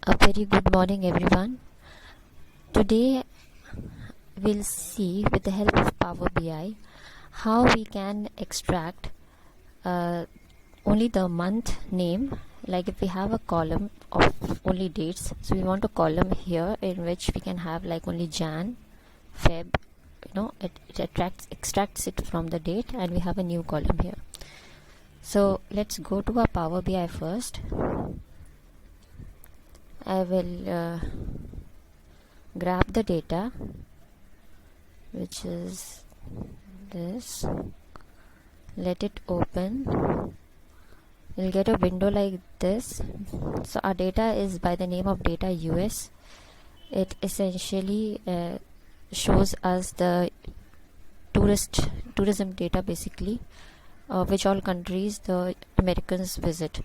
A very good morning, everyone. Today we'll see, with the help of Power BI, how we can extract only the month name. Like if we have a column of only dates, so we want a column here in which we can have like only Jan, Feb. It extracts it from the date, and we have a new column here. So let's go to our Power BI first. I will grab the data, which is this. Let it open. You'll get a window like this. So our data is by the name of data US. It essentially shows us the tourism data, basically, which all countries the Americans visit.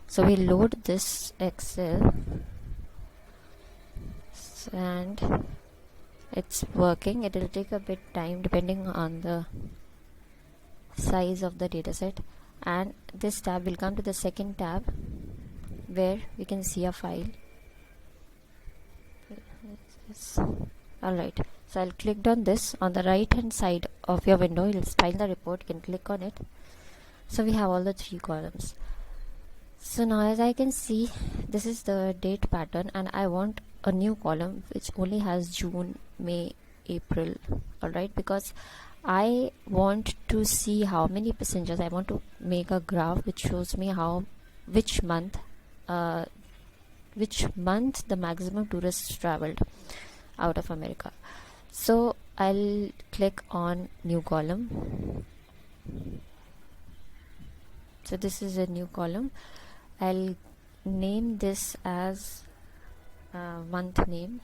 So we load this Excel, and it's working. It will take a bit time depending on the size of the dataset, and this tab will come to the second tab where we can see a file. Alright, so I'll click on this. On the right hand side of your window, you'll find the report. You can click on it. So we have all the three columns. So now, as I can see, this is the date pattern, and I want a new column which only has June, May, April. Alright, because I want to see how many passengers. I want to make a graph which shows me which month the maximum tourists traveled out of America. So I'll click on new column. So this is a new column. I'll name this as month name.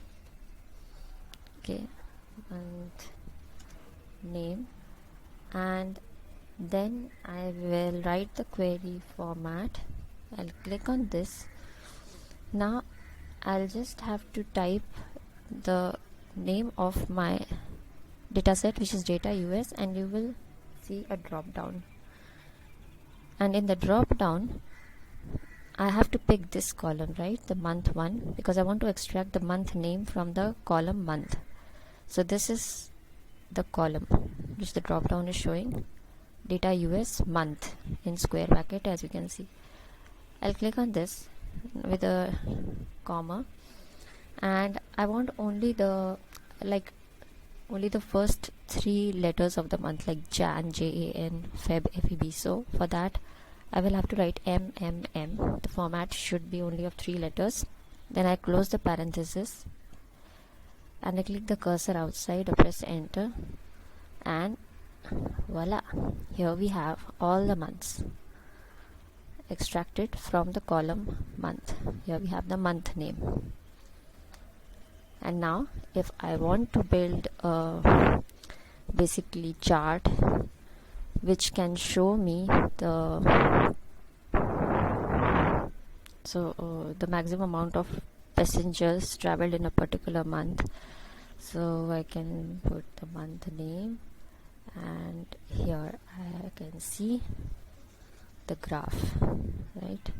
Okay, month name, and then I will write the query format. I'll click on this. Now I'll just have to type the name of my dataset, which is data US, and you will see a drop down, and in the drop down I have to pick this column, right, the month one, because I want to extract the month name from the column month. So this is the column which the drop down is showing, data US month in square bracket, as you can see. I'll click on this with a comma, and I want only the first three letters of the month, like Jan, JAN, Feb, FEB. So for that I will have to write MMM. The format should be only of 3 letters. Then I close the parenthesis and I click the cursor outside, or press enter, and voila, here we have all the months extracted from the column month. Here we have the month name. And now if I want to build a basically chart which can show me the maximum amount of passengers traveled in a particular month, so I can put the month name, and here I can see the graph, right?